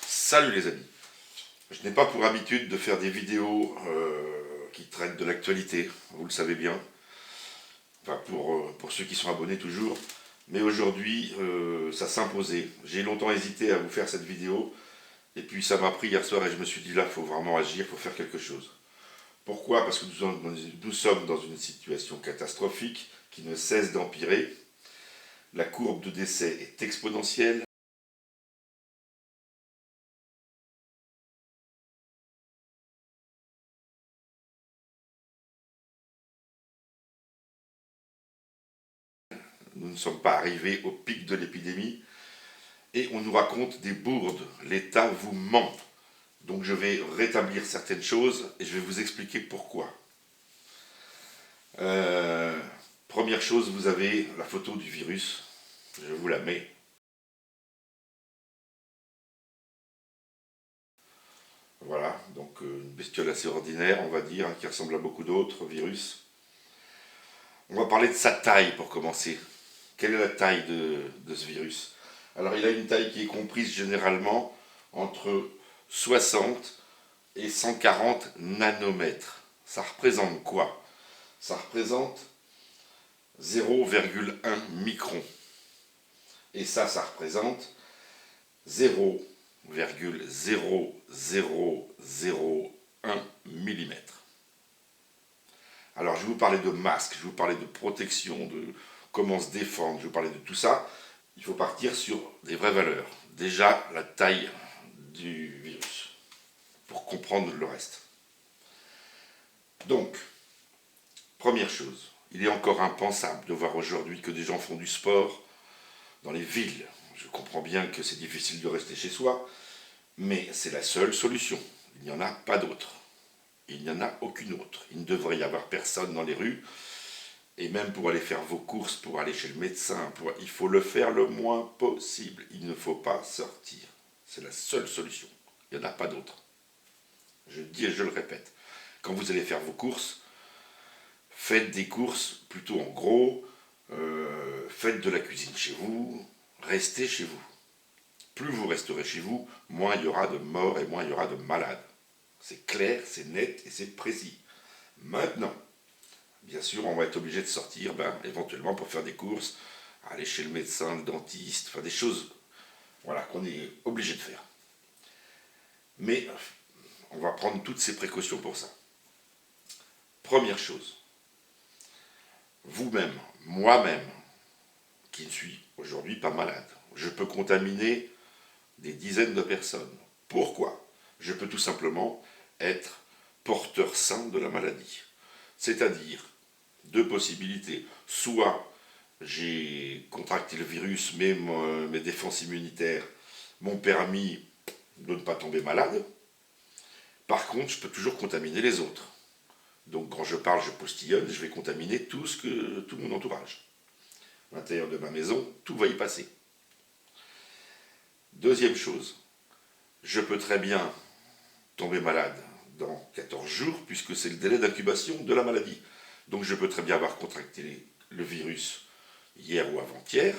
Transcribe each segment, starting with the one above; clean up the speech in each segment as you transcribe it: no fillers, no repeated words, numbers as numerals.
Salut les amis, je n'ai pas pour habitude de faire des vidéos qui traitent de l'actualité, vous le savez bien, enfin pour ceux qui sont abonnés toujours, mais aujourd'hui ça s'imposait. J'ai longtemps hésité à vous faire cette vidéo, et puis ça m'a pris hier soir et je me suis dit là, il faut vraiment agir, il faut faire quelque chose. Pourquoi? Parce que nous sommes dans une situation catastrophique qui ne cesse d'empirer, la courbe de décès est exponentielle. Nous ne sommes pas arrivés au pic de l'épidémie et on nous raconte des bourdes. L'État vous ment. Donc je vais rétablir certaines choses et je vais vous expliquer pourquoi. Première chose, vous avez la photo du virus. Je vous la mets. Voilà, donc une bestiole assez ordinaire, on va dire, qui ressemble à beaucoup d'autres virus. On va parler de sa taille pour commencer. Quelle est la taille de ce virus? Alors il a une taille qui est comprise généralement entre 60 et 140 nanomètres. Ça représente quoi? Ça représente 0,1 micron. Et ça représente 0,0001 mm. Alors je vais vous parler de masque, je vais vous parler de protection, de comment se défendre, je vais vous parler de tout ça. Il faut partir sur des vraies valeurs. Déjà, la taille du virus, pour comprendre le reste. Donc, première chose, il est encore impensable de voir aujourd'hui que des gens font du sport dans les villes. Je comprends bien que c'est difficile de rester chez soi, mais c'est la seule solution. Il n'y en a pas d'autre. Il n'y en a aucune autre. Il ne devrait y avoir personne dans les rues. Et même pour aller faire vos courses, pour aller chez le médecin, il faut le faire le moins possible. Il ne faut pas sortir. C'est la seule solution. Il n'y en a pas d'autre. Je le dis et je le répète. Quand vous allez faire vos courses, faites des courses plutôt en gros. Faites de la cuisine chez vous. Restez chez vous. Plus vous resterez chez vous, moins il y aura de morts et moins il y aura de malades. C'est clair, c'est net et c'est précis. Maintenant, bien sûr, on va être obligé de sortir, éventuellement pour faire des courses, aller chez le médecin, le dentiste, enfin des choses voilà, qu'on est obligé de faire. Mais on va prendre toutes ces précautions pour ça. Première chose, vous-même, moi-même, qui ne suis aujourd'hui pas malade, je peux contaminer des dizaines de personnes. Pourquoi? Je peux tout simplement être porteur sain de la maladie. C'est-à-dire, deux possibilités. Soit j'ai contracté le virus, mais mes défenses immunitaires m'ont permis de ne pas tomber malade. Par contre, je peux toujours contaminer les autres. Donc quand je parle, je postillonne, je vais contaminer tout mon entourage. À l'intérieur de ma maison, tout va y passer. Deuxième chose, je peux très bien tomber malade dans 14 jours, puisque c'est le délai d'incubation de la maladie. Donc je peux très bien avoir contracté le virus hier ou avant-hier,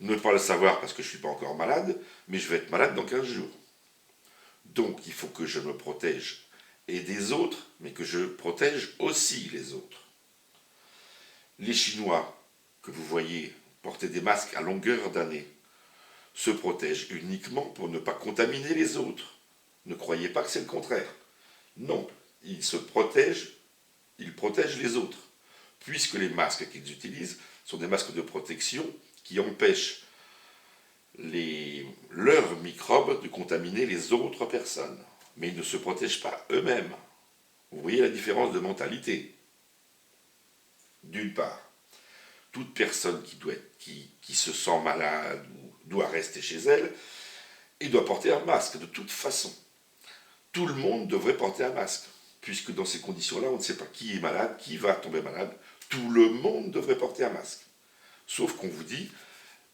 ne pas le savoir parce que je ne suis pas encore malade, mais je vais être malade dans 15 jours. Donc il faut que je me protège et des autres, mais que je protège aussi les autres. Les Chinois que vous voyez porter des masques à longueur d'année se protègent uniquement pour ne pas contaminer les autres. Ne croyez pas que c'est le contraire. Non, ils se protègent, ils protègent les autres, puisque les masques qu'ils utilisent sont des masques de protection qui empêchent leurs microbes de contaminer les autres personnes. Mais ils ne se protègent pas eux-mêmes. Vous voyez la différence de mentalité. D'une part, toute personne qui se sent malade ou doit rester chez elle et doit porter un masque de toute façon. Tout le monde devrait porter un masque, puisque dans ces conditions-là, on ne sait pas qui est malade, qui va tomber malade. Tout le monde devrait porter un masque. Sauf qu'on vous dit,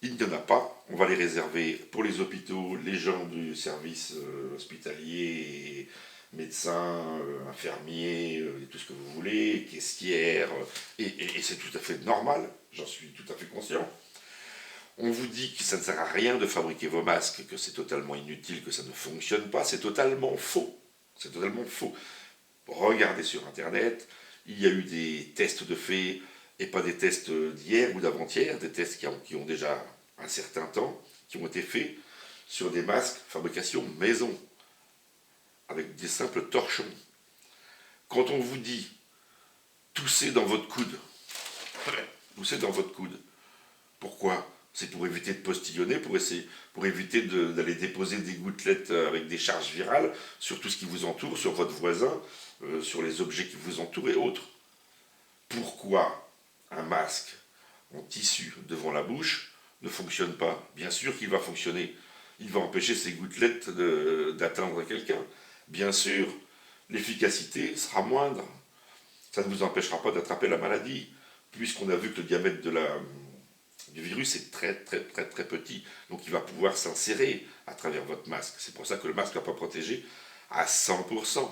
il n'y en a pas, on va les réserver pour les hôpitaux, les gens du service hospitalier, médecin, infirmier, et tout ce que vous voulez, caissière, et c'est tout à fait normal, j'en suis tout à fait conscient. On vous dit que ça ne sert à rien de fabriquer vos masques, que c'est totalement inutile, que ça ne fonctionne pas, c'est totalement faux. C'est totalement faux. Regardez sur Internet, il y a eu des tests de faits, et pas des tests d'hier ou d'avant-hier, des tests qui ont déjà un certain temps, qui ont été faits sur des masques fabrication maison, avec des simples torchons. Quand on vous dit toussez dans votre coude, toussez dans votre coude, pourquoi? C'est pour éviter de postillonner, pour éviter d'aller déposer des gouttelettes avec des charges virales sur tout ce qui vous entoure, sur votre voisin, sur les objets qui vous entourent et autres. Pourquoi un masque en tissu devant la bouche ne fonctionne pas? Bien sûr qu'il va fonctionner. Il va empêcher ces gouttelettes d'atteindre quelqu'un. Bien sûr, l'efficacité sera moindre. Ça ne vous empêchera pas d'attraper la maladie, puisqu'on a vu que le diamètre du virus est très petit. Donc il va pouvoir s'insérer à travers votre masque. C'est pour ça que le masque ne va pas protéger à 100%.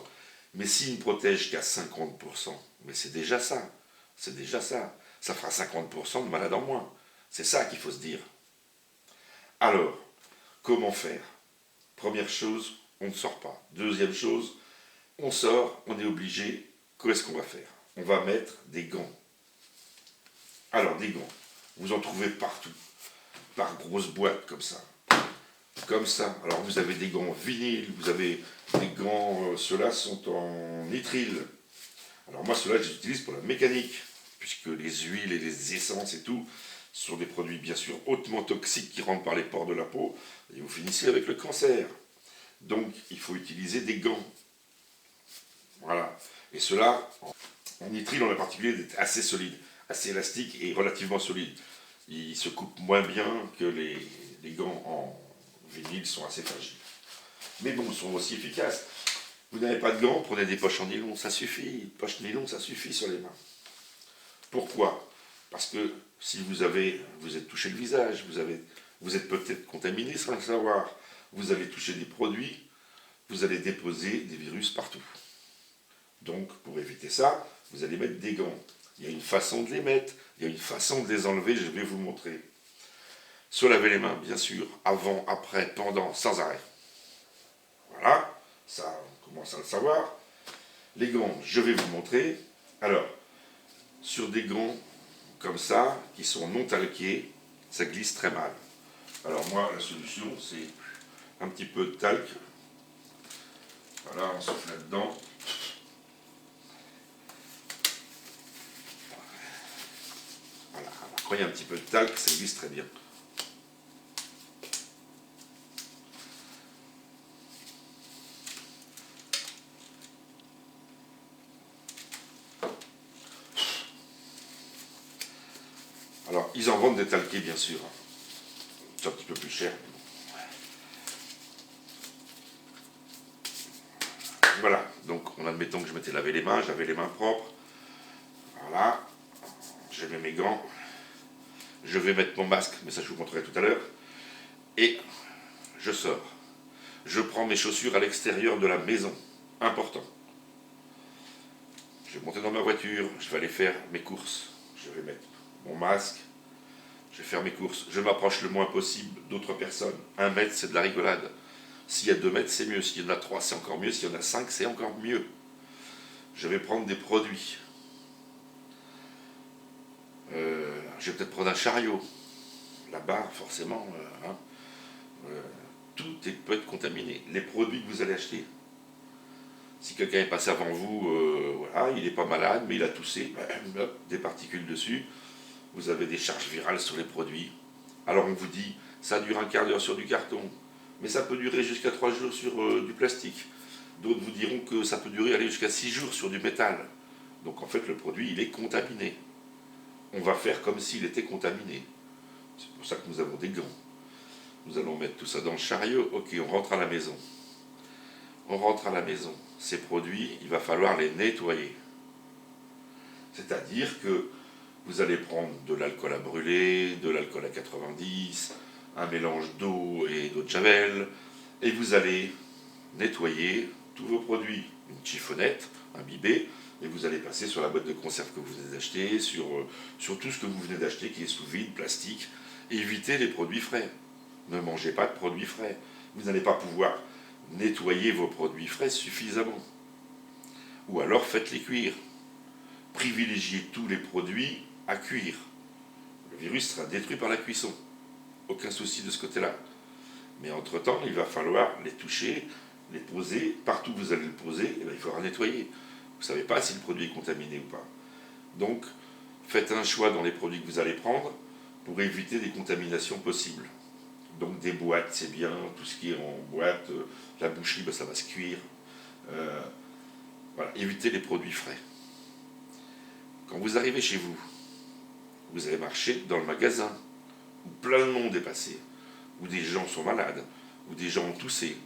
Mais s'il ne protège qu'à 50%, mais c'est déjà ça. C'est déjà ça. Ça fera 50% de malades en moins. C'est ça qu'il faut se dire. Alors, comment faire? Première chose, on ne sort pas. Deuxième chose, on sort, on est obligé. Qu'est-ce qu'on va faire? On va mettre des gants. Alors, des gants, vous en trouvez partout, par grosses boîtes comme ça. Comme ça. Alors, vous avez des gants vinyle, vous avez des gants, ceux-là sont en nitrile. Alors, moi, ceux-là, je les utilise pour la mécanique, puisque les huiles et les essences et tout sont des produits, bien sûr, hautement toxiques qui rentrent par les pores de la peau, et vous finissez avec le cancer. Donc, il faut utiliser des gants. Voilà. Et ceux-là, en nitrile en particulier, est assez solide, assez élastique et relativement solide. Ils se coupent moins bien que les gants en vinyle sont assez fragiles. Mais bon, ils sont aussi efficaces. Vous n'avez pas de gants, prenez des poches en nylon, ça suffit. Une poche nylon, ça suffit sur les mains. Pourquoi? Parce que si vous êtes touché le visage, vous êtes peut-être contaminé sans le savoir, vous avez touché des produits, vous allez déposer des virus partout. Donc, pour éviter ça, vous allez mettre des gants. Il y a une façon de les mettre, il y a une façon de les enlever, je vais vous montrer. Se laver les mains, bien sûr, avant, après, pendant, sans arrêt. Voilà, ça, on commence à le savoir. Les gants, je vais vous montrer. Alors, sur des gants comme ça, qui sont non talqués, ça glisse très mal. Alors moi, la solution, c'est un petit peu de talc. Voilà, on souffle là-dedans. Voilà, quand il y a un petit peu de talc, ça glisse très bien. Alors, ils en vendent des talqués, bien sûr. C'est un petit peu plus cher. Voilà, donc en admettant que je m'étais lavé les mains, j'avais les mains propres. Voilà, j'ai mis mes gants. Je vais mettre mon masque, mais ça je vous montrerai tout à l'heure. Et je sors. Je prends mes chaussures à l'extérieur de la maison. Important. Je vais monter dans ma voiture, je vais aller faire mes courses. Je vais mettre mon masque, je vais faire mes courses. Je m'approche le moins possible d'autres personnes. 1 mètre, c'est de la rigolade. S'il y a 2 mètres, c'est mieux. S'il y en a 3, c'est encore mieux. S'il y en a 5, c'est encore mieux. Je vais prendre des produits. Je vais peut-être prendre un chariot. Là-bas, forcément, tout peut être contaminé. Les produits que vous allez acheter. Si quelqu'un est passé avant vous, voilà, il n'est pas malade, mais il a toussé, hop, des particules dessus. Vous avez des charges virales sur les produits. Alors on vous dit, ça dure un quart d'heure sur du carton, mais ça peut durer jusqu'à 3 jours sur du plastique. D'autres vous diront que ça peut durer aller jusqu'à 6 jours sur du métal. Donc en fait, le produit, il est contaminé. On va faire comme s'il était contaminé. C'est pour ça que nous avons des gants. Nous allons mettre tout ça dans le chariot. Ok, on rentre à la maison. On rentre à la maison. Ces produits, il va falloir les nettoyer. C'est-à-dire que vous allez prendre de l'alcool à brûler, de l'alcool à 90, un mélange d'eau et d'eau de javel, et vous allez nettoyer tous vos produits. une chiffonnette imbibée, et vous allez passer sur la boîte de conserve que vous venez d'acheter, sur tout ce que vous venez d'acheter qui est sous vide, plastique. Évitez les produits frais. Ne mangez pas de produits frais. Vous n'allez pas pouvoir nettoyer vos produits frais suffisamment. Ou alors faites-les cuire. Privilégiez tous les produits à cuire. Le virus sera détruit par la cuisson. Aucun souci de ce côté-là. Mais entre-temps, il va falloir les toucher, les poser. Partout où vous allez le poser, il faudra nettoyer. Vous ne savez pas si le produit est contaminé ou pas. Donc, faites un choix dans les produits que vous allez prendre pour éviter des contaminations possibles. Donc des boîtes, c'est bien, tout ce qui est en boîte, la boucherie, ça va se cuire. Voilà, évitez les produits frais. Quand vous arrivez chez vous, vous allez marcher dans le magasin, où plein de monde est passé, où des gens sont malades, où des gens ont toussé.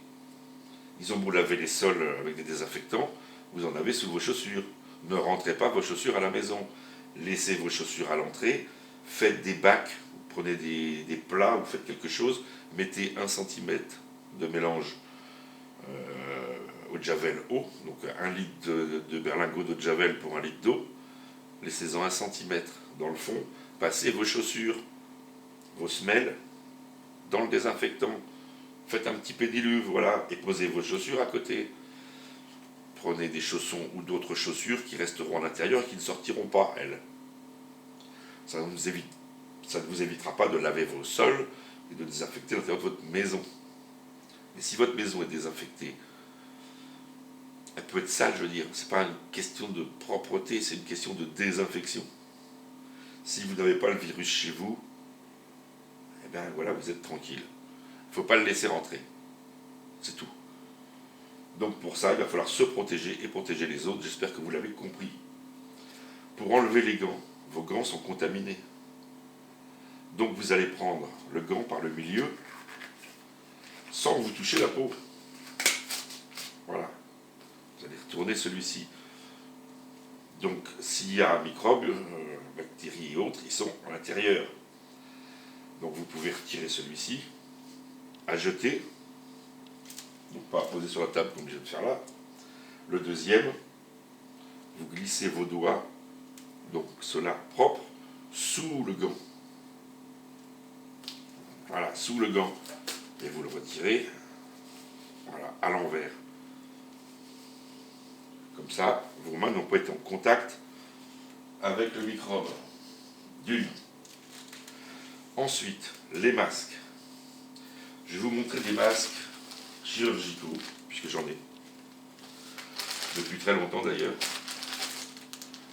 Ils ont beau laver les sols avec des désinfectants, vous en avez sous vos chaussures. Ne rentrez pas vos chaussures à la maison. Laissez vos chaussures à l'entrée, faites des bacs, vous prenez des plats, vous faites quelque chose, mettez 1 cm de mélange eau de javel eau, donc 1 litre de berlingot d'eau de javel pour 1 litre d'eau, laissez-en 1 cm dans le fond, passez vos chaussures, vos semelles dans le désinfectant, faites un petit pédiluve, voilà, et posez vos chaussures à côté. Prenez des chaussons ou d'autres chaussures qui resteront à l'intérieur et qui ne sortiront pas, elles. Ça ne vous évitera pas de laver vos sols et de désinfecter l'intérieur de votre maison. Mais si votre maison est désinfectée, elle peut être sale, je veux dire. Ce n'est pas une question de propreté, c'est une question de désinfection. Si vous n'avez pas le virus chez vous, eh bien voilà, vous êtes tranquille. Il ne faut pas le laisser rentrer. C'est tout. Donc pour ça, il va falloir se protéger et protéger les autres. J'espère que vous l'avez compris. Pour enlever les gants, vos gants sont contaminés. Donc vous allez prendre le gant par le milieu sans vous toucher la peau. Voilà. Vous allez retourner celui-ci. Donc s'il y a un microbe, bactéries et autres, ils sont à l'intérieur. Donc vous pouvez retirer celui-ci, à jeter, donc pas à poser sur la table comme je viens de faire là. Le deuxième, vous glissez vos doigts, donc cela propre, sous le gant. Voilà, sous le gant. Et vous le retirez, voilà, à l'envers. Comme ça, vos mains n'ont pas été en contact avec le microbe. D'une. Ensuite, les masques. Je vais vous montrer des masques chirurgicaux, puisque j'en ai. Depuis très longtemps d'ailleurs.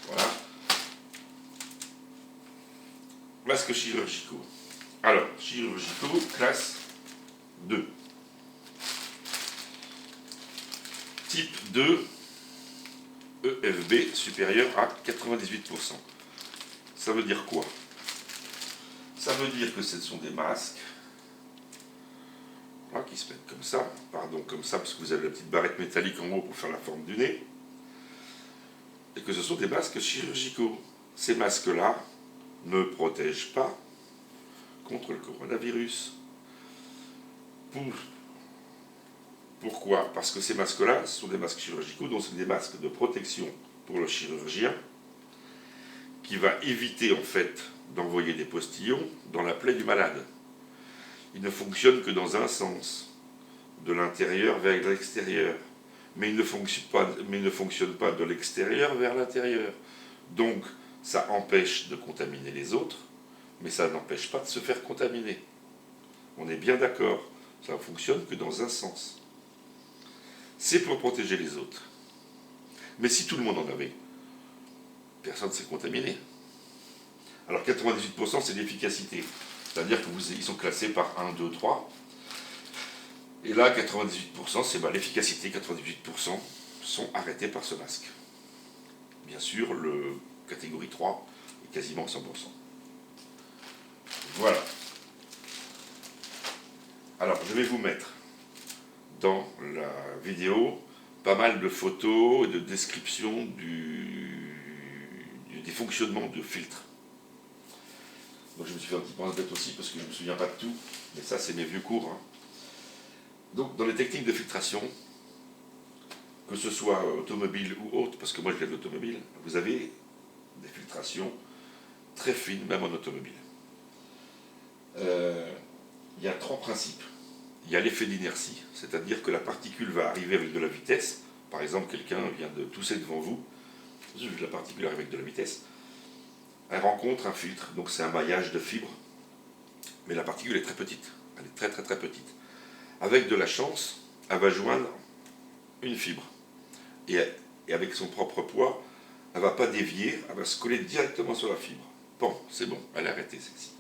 Voilà. Masques chirurgicaux. Alors, chirurgicaux, classe 2. Type 2, EFB supérieur à 98%. Ça veut dire quoi? Ça veut dire que ce sont des masques là, qui se mettent comme ça, pardon, comme ça, parce que vous avez la petite barrette métallique en haut pour faire la forme du nez, et que ce sont des masques chirurgicaux. Ces masques-là ne protègent pas contre le coronavirus. Pourquoi? Parce que ces masques-là, ce sont des masques chirurgicaux, donc c'est des masques de protection pour le chirurgien, qui va éviter en fait d'envoyer des postillons dans la plaie du malade. Il ne fonctionne que dans un sens, de l'intérieur vers l'extérieur, mais il ne fonctionne pas de l'extérieur vers l'intérieur. Donc ça empêche de contaminer les autres, mais ça n'empêche pas de se faire contaminer. On est bien d'accord, ça ne fonctionne que dans un sens. C'est pour protéger les autres. Mais si tout le monde en avait, personne ne s'est contaminé. Alors 98% c'est l'efficacité. C'est-à-dire qu'ils sont classés par 1, 2, 3. Et là, 98%, c'est l'efficacité. 98% sont arrêtés par ce masque. Bien sûr, le catégorie 3 est quasiment 100%. Voilà. Alors, je vais vous mettre dans la vidéo pas mal de photos et de descriptions des fonctionnements de filtres. Donc je me suis fait un petit peu en tête aussi parce que je ne me souviens pas de tout, mais ça c'est mes vieux cours. Hein. Donc dans les techniques de filtration, que ce soit automobile ou autre, parce que moi je viens de l'automobile, vous avez des filtrations très fines, même en automobile. Il y a trois principes. Il y a l'effet d'inertie, c'est-à-dire que la particule va arriver avec de la vitesse. Par exemple, quelqu'un vient de tousser devant vous, la particule arrive avec de la vitesse, elle rencontre un filtre, donc c'est un maillage de fibres, mais la particule est très petite, elle est très très très petite. Avec de la chance, elle va joindre une fibre, et avec son propre poids, elle ne va pas dévier, elle va se coller directement sur la fibre. Bon, c'est bon, elle est arrêtée celle-ci.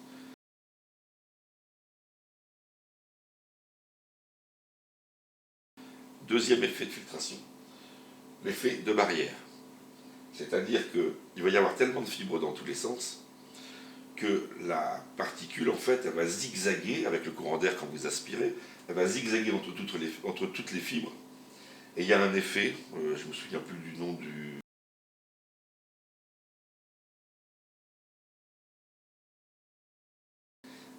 Deuxième effet de filtration, l'effet de barrière. C'est-à-dire qu'il va y avoir tellement de fibres dans tous les sens que la particule, en fait, elle va zigzaguer avec le courant d'air quand vous aspirez, elle va zigzaguer entre toutes les fibres. Et il y a un effet, je ne me souviens plus du nom du...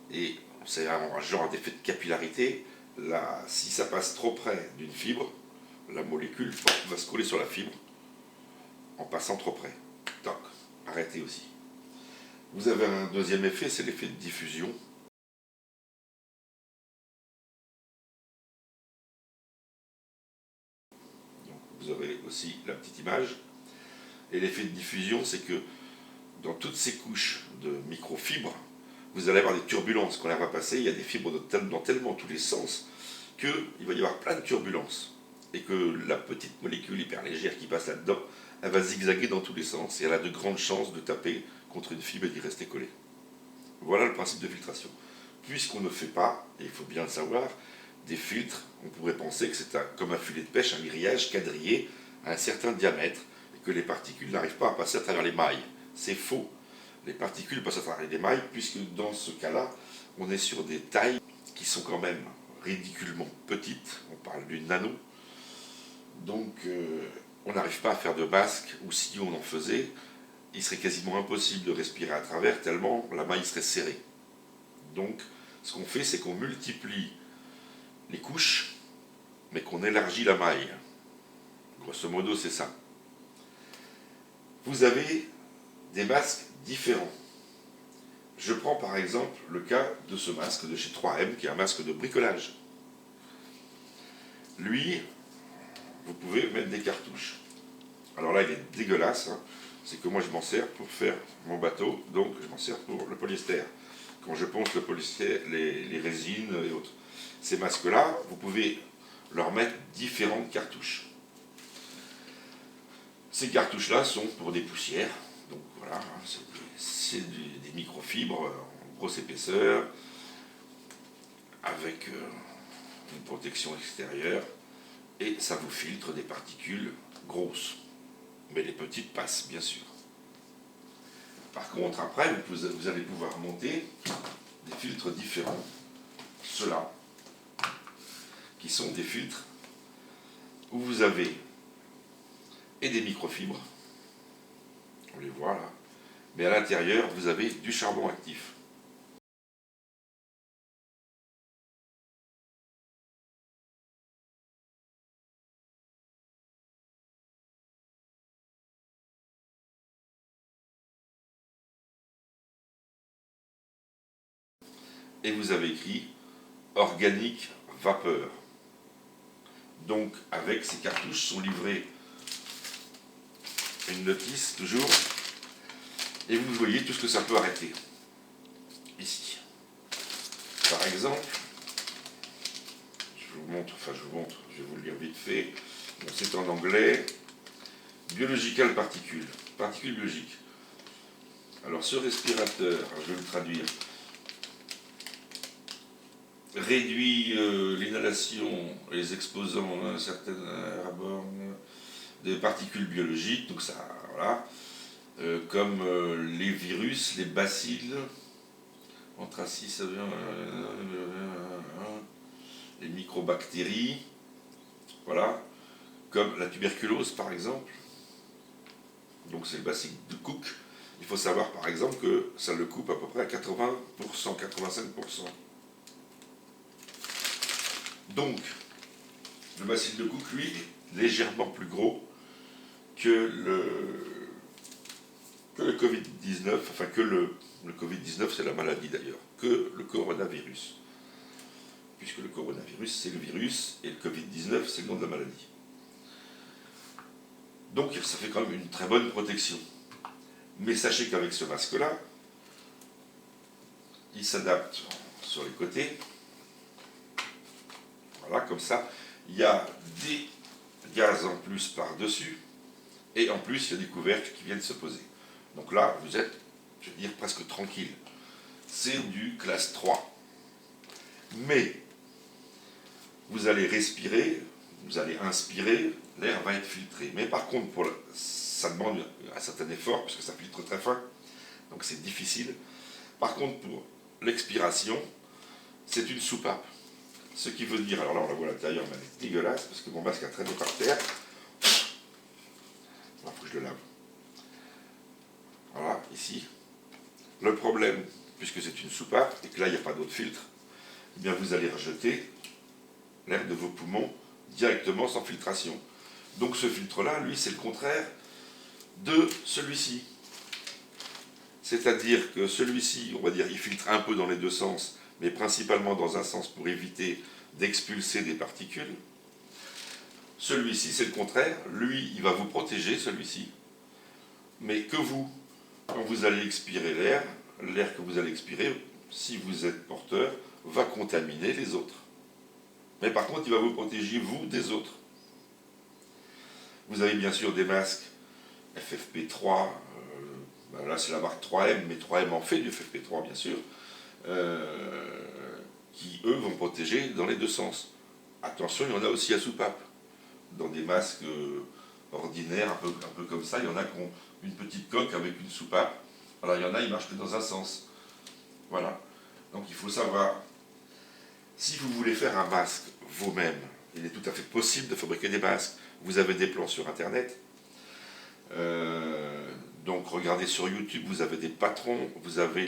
Et c'est un genre d'effet de capillarité. Là, si ça passe trop près d'une fibre, la molécule va se coller sur la fibre en passant trop près. Toc, arrêtez aussi. Vous avez un deuxième effet, c'est l'effet de diffusion. Donc, vous aurez aussi la petite image. Et l'effet de diffusion, c'est que dans toutes ces couches de microfibres, vous allez avoir des turbulences. Quand l'air va passer, il y a des fibres dans tellement tous les sens qu'il va y avoir plein de turbulences. Et que la petite molécule hyper légère qui passe là-dedans, elle va zigzaguer dans tous les sens et elle a de grandes chances de taper contre une fibre et d'y rester collée. Voilà le principe de filtration. Puisqu'on ne fait pas, et il faut bien le savoir, des filtres, on pourrait penser que c'est comme un filet de pêche, un grillage quadrillé à un certain diamètre, et que les particules n'arrivent pas à passer à travers les mailles. C'est faux. Les particules passent à travers les mailles, puisque dans ce cas-là, on est sur des tailles qui sont quand même ridiculement petites. On parle du nano. Donc, on n'arrive pas à faire de masque, ou si on en faisait, il serait quasiment impossible de respirer à travers, tellement la maille serait serrée. Donc, ce qu'on fait, c'est qu'on multiplie les couches, mais qu'on élargit la maille. Grosso modo, c'est ça. Vous avez des masques différents. Je prends par exemple le cas de ce masque de chez 3M, qui est un masque de bricolage. Lui, vous pouvez mettre des cartouches. Alors là, il est dégueulasse. Hein. C'est que moi, je m'en sers pour faire mon bateau, donc je m'en sers pour le polyester. Quand je ponce le polyester, les résines et autres. Ces masques-là, vous pouvez leur mettre différentes cartouches. Ces cartouches-là sont pour des poussières. Donc voilà, c'est des microfibres en grosse épaisseur, avec une protection extérieure, et ça vous filtre des particules grosses. Mais les petites passent, bien sûr. Par contre, après, vous allez pouvoir monter des filtres différents. Ceux-là, qui sont des filtres où vous avez et des microfibres, on les voit là, mais à l'intérieur, vous avez du charbon actif. Et vous avez écrit organique vapeur. Donc, avec ces cartouches sont livrées une notice toujours, et vous voyez tout ce que ça peut arrêter. Ici. Par exemple, je vous montre, je vais vous le lire vite fait. Bon, c'est en anglais. Biological particules, particules biologiques. Alors ce respirateur, je vais le traduire, réduit l'inhalation, les exposants à un certain airborne de particules biologiques, donc ça, voilà, comme les virus, les bacilles, anthracite, les microbactéries, voilà, comme la tuberculose par exemple, donc c'est le bacille de Koch. Il faut savoir par exemple que ça le coupe à peu près à 80%, 85%. Donc, le bacille de Koch, lui, légèrement plus gros que le Covid-19, enfin que le Covid-19 c'est la maladie d'ailleurs, que le coronavirus. Puisque le coronavirus c'est le virus et le Covid-19 c'est le nom de la maladie. Donc ça fait quand même une très bonne protection. Mais sachez qu'avec ce masque-là, il s'adapte sur les côtés. Voilà, comme ça. Il y a des gaz en plus par-dessus. Et en plus, il y a des couvercles qui viennent se poser. Donc là, vous êtes, je veux dire, presque tranquille. C'est du classe 3. Mais, vous allez respirer, vous allez inspirer, l'air va être filtré. Mais par contre, ça demande un certain effort, puisque ça filtre très fin. Donc c'est difficile. Par contre, pour l'expiration, c'est une soupape. Ce qui veut dire, alors là on la voit à l'intérieur, mais elle est dégueulasse, parce que mon masque a traîné par terre. Il faut que je le lave. Voilà, ici. Le problème, puisque c'est une soupape, et que là il n'y a pas d'autre filtre, eh bien vous allez rejeter l'air de vos poumons directement sans filtration. Donc ce filtre-là, lui, c'est le contraire de celui-ci. C'est-à-dire que celui-ci, on va dire, il filtre un peu dans les deux sens, mais principalement dans un sens pour éviter d'expulser des particules. Celui-ci, c'est le contraire. Lui, il va vous protéger, celui-ci. Mais que vous, quand vous allez expirer l'air que vous allez expirer, si vous êtes porteur, va contaminer les autres. Mais par contre, il va vous protéger, vous, des autres. Vous avez bien sûr des masques FFP3, là c'est la marque 3M, mais 3M en fait du FFP3 bien sûr, qui eux vont protéger dans les deux sens. Attention, il y en a aussi à soupape. Dans des masques ordinaires, un peu comme ça, il y en a qui ont une petite coque avec une soupape. Alors il y en a, ils marchent que dans un sens. Voilà. Donc il faut savoir, si vous voulez faire un masque vous-même, il est tout à fait possible de fabriquer des masques. Vous avez des plans sur Internet. Donc regardez sur YouTube, vous avez des patrons, vous avez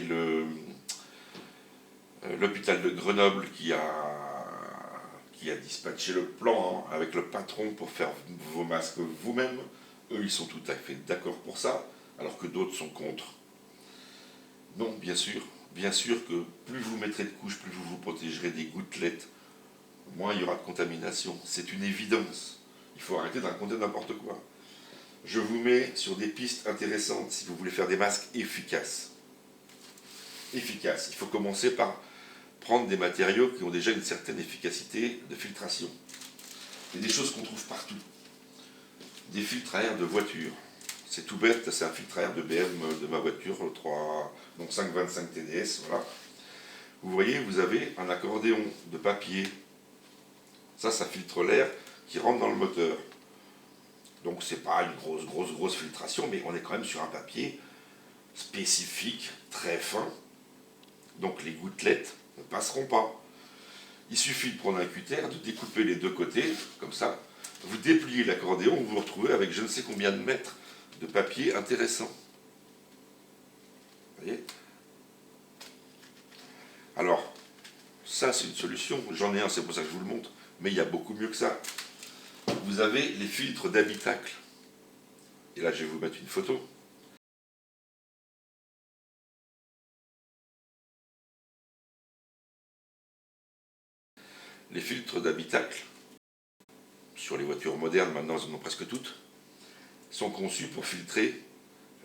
l'hôpital de Grenoble qui a dispatché le plan avec le patron pour faire vos masques vous-même. Eux, ils sont tout à fait d'accord pour ça, alors que d'autres sont contre. Non, bien sûr que plus vous mettrez de couches, plus vous vous protégerez des gouttelettes, moins il y aura de contamination. C'est une évidence. Il faut arrêter de raconter n'importe quoi. Je vous mets sur des pistes intéressantes si vous voulez faire des masques efficaces. Efficaces. Il faut commencer par prendre des matériaux qui ont déjà une certaine efficacité de filtration. Il y a des choses qu'on trouve partout. Des filtres à air de voiture. C'est tout bête, c'est un filtre à air de BM de ma voiture, donc 525 TDS, voilà. Vous voyez, vous avez un accordéon de papier. Ça filtre l'air qui rentre dans le moteur. Donc c'est pas une grosse filtration, mais on est quand même sur un papier spécifique, très fin. Donc les gouttelettes ne passeront pas. Il suffit de prendre un cutter, de découper les deux côtés, comme ça. Vous dépliez l'accordéon, vous vous retrouvez avec je ne sais combien de mètres de papier intéressant. Vous voyez ? Alors, ça c'est une solution. J'en ai un, c'est pour ça que je vous le montre. Mais il y a beaucoup mieux que ça. Vous avez les filtres d'habitacle. Et là, je vais vous mettre une photo. Les filtres d'habitacle, sur les voitures modernes, maintenant elles en ont presque toutes, sont conçus pour filtrer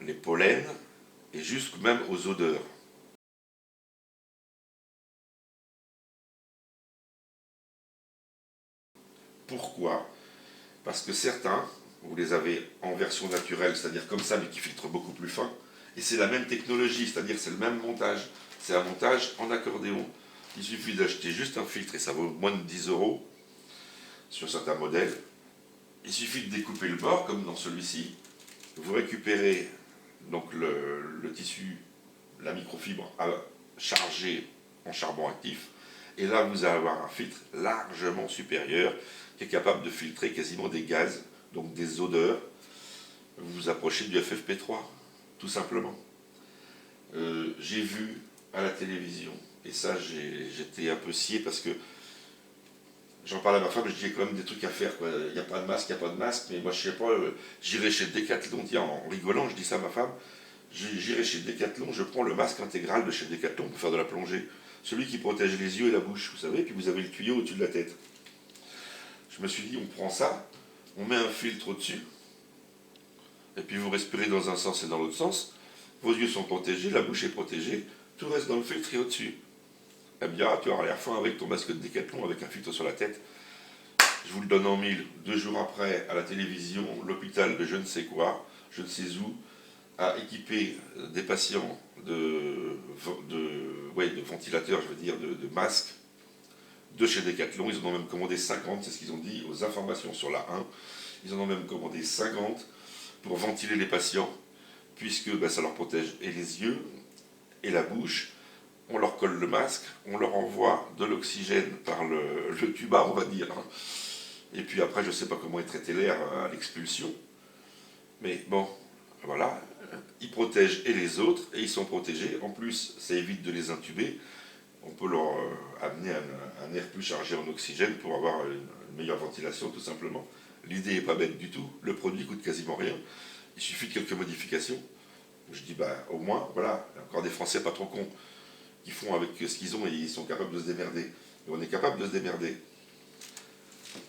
les pollens et jusque même aux odeurs. Pourquoi ? Parce que certains, vous les avez en version naturelle, c'est-à-dire comme ça, mais qui filtrent beaucoup plus fin, et c'est la même technologie, c'est-à-dire c'est le même montage. C'est un montage en accordéon. Il suffit d'acheter juste un filtre, et ça vaut moins de 10 € sur certains modèles. Il suffit de découper le bord, comme dans celui-ci. Vous récupérez donc le tissu, la microfibre chargée en charbon actif, et là vous allez avoir un filtre largement supérieur qui est capable de filtrer quasiment des gaz, donc des odeurs. Vous vous approchez du FFP3, tout simplement. J'ai vu à la télévision, et ça j'étais un peu scié parce que J'en parle à ma femme, je dis il y a quand même des trucs à faire, quoi. Il n'y a pas de masque, il n'y a pas de masque, mais moi je sais pas, j'irai chez Decathlon, tiens, en rigolant, je dis ça à ma femme, j'irai chez Decathlon, je prends le masque intégral de chez Decathlon pour faire de la plongée. Celui qui protège les yeux et la bouche, vous savez, puis vous avez le tuyau au-dessus de la tête. Je me suis dit, on prend ça, on met un filtre au-dessus, et puis vous respirez dans un sens et dans l'autre sens, vos yeux sont protégés, la bouche est protégée, tout reste dans le filtre et au-dessus. Eh bien, tu auras l'air fin avec ton masque de Décathlon, avec un filtre sur la tête. Je vous le donne en mille. 2 jours après, à la télévision, l'hôpital de je ne sais quoi, je ne sais où, a équipé des patients de ventilateurs, je veux dire, de masques de chez Decathlon. Ils en ont même commandé 50, c'est ce qu'ils ont dit aux informations sur la 1. Ils en ont même commandé 50 pour ventiler les patients, puisque ça leur protège et les yeux et la bouche. On leur colle le masque, on leur envoie de l'oxygène par le tuba, on va dire. Et puis après, je ne sais pas comment est traité l'air à l'expulsion. Mais bon, voilà, ils protègent et les autres, et ils sont protégés. En plus, ça évite de les intuber. On peut leur amener un air plus chargé en oxygène pour avoir une meilleure ventilation, tout simplement. L'idée n'est pas bête du tout. Le produit coûte quasiment rien. Il suffit de quelques modifications. Je dis, au moins, voilà, il y a encore des Français pas trop cons qui font avec ce qu'ils ont et ils sont capables de se démerder. Et on est capable de se démerder.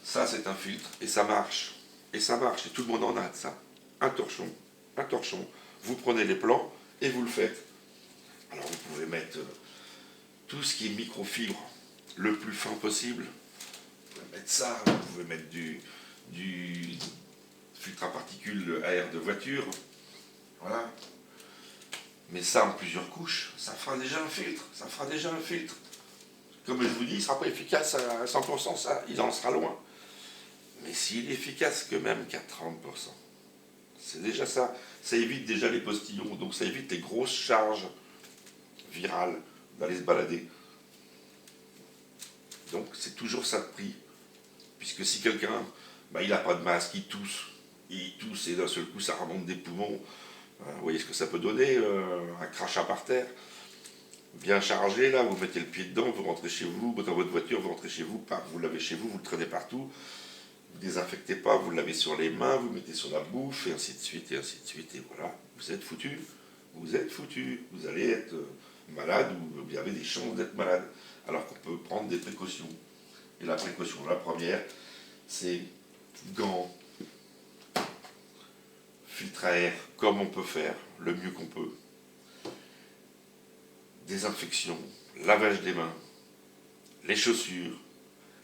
Ça, c'est un filtre et ça marche. Et ça marche. Et tout le monde en a de ça. Un torchon. Un torchon. Vous prenez les plans et vous le faites. Alors vous pouvez mettre tout ce qui est microfibre le plus fin possible. Vous pouvez mettre ça. Vous pouvez mettre du filtre à particules à air de voiture. Voilà. Mais ça en plusieurs couches, ça fera déjà un filtre. Ça fera déjà un filtre. Comme je vous dis, il ne sera pas efficace à 100%, ça, il en sera loin. Mais s'il est efficace que même qu'à 30%, c'est déjà ça. Ça évite déjà les postillons, donc ça évite les grosses charges virales d'aller se balader. Donc c'est toujours ça de prix. Puisque si quelqu'un, il n'a pas de masque, il tousse et d'un seul coup ça remonte des poumons, vous voyez ce que ça peut donner, un crachat par terre. Bien chargé, là, vous mettez le pied dedans, vous rentrez chez vous, dans votre voiture, vous rentrez chez vous, vous l'avez chez vous, vous le traînez partout, vous ne désinfectez pas, vous le lavez sur les mains, vous le mettez sur la bouffe, et ainsi de suite, et voilà, vous êtes foutu, vous allez être malade, ou vous avez des chances d'être malade, alors qu'on peut prendre des précautions. Et la précaution, la première, c'est gants, filtre à air, comme on peut faire, le mieux qu'on peut, désinfection, lavage des mains, les chaussures,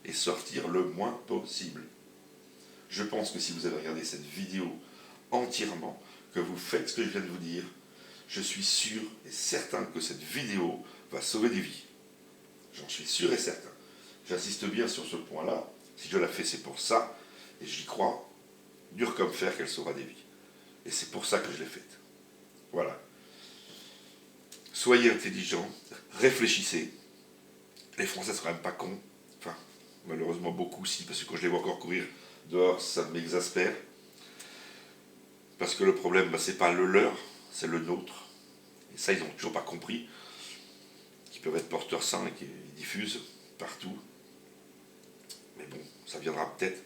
et sortir le moins possible. Je pense que si vous avez regardé cette vidéo entièrement, que vous faites ce que je viens de vous dire, je suis sûr et certain que cette vidéo va sauver des vies. J'en suis sûr et certain. J'insiste bien sur ce point-là. Si je la fais, c'est pour ça, et j'y crois, dur comme fer, qu'elle sauvera des vies. Et c'est pour ça que je l'ai faite. Voilà. Soyez intelligents, réfléchissez. Les Français ne sont quand même pas cons. Enfin, malheureusement beaucoup si, parce que quand je les vois encore courir dehors, ça m'exaspère. Parce que le problème, c'est pas le leur, c'est le nôtre. Et ça, ils n'ont toujours pas compris. Qu'ils peuvent être porteurs sains et qu'ils diffusent partout. Mais bon, ça viendra peut-être.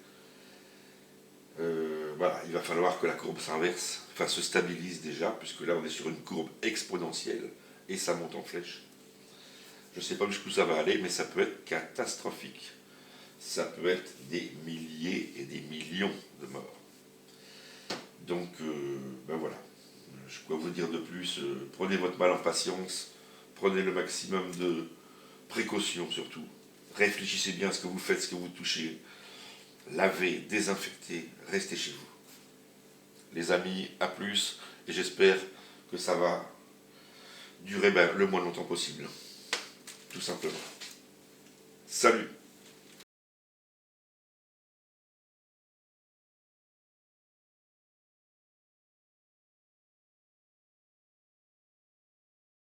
Voilà, il va falloir que la courbe s'inverse, enfin se stabilise déjà, puisque là on est sur une courbe exponentielle et ça monte en flèche. Je ne sais pas jusqu'où ça va aller, mais ça peut être catastrophique. Ça peut être des milliers et des millions de morts. Donc, voilà. Je peux vous dire de plus, prenez votre mal en patience, prenez le maximum de précautions surtout. Réfléchissez bien à ce que vous faites, ce que vous touchez. Lavez, désinfectez, restez chez vous. Les amis, à plus, et j'espère que ça va durer le moins longtemps possible. Tout simplement. Salut!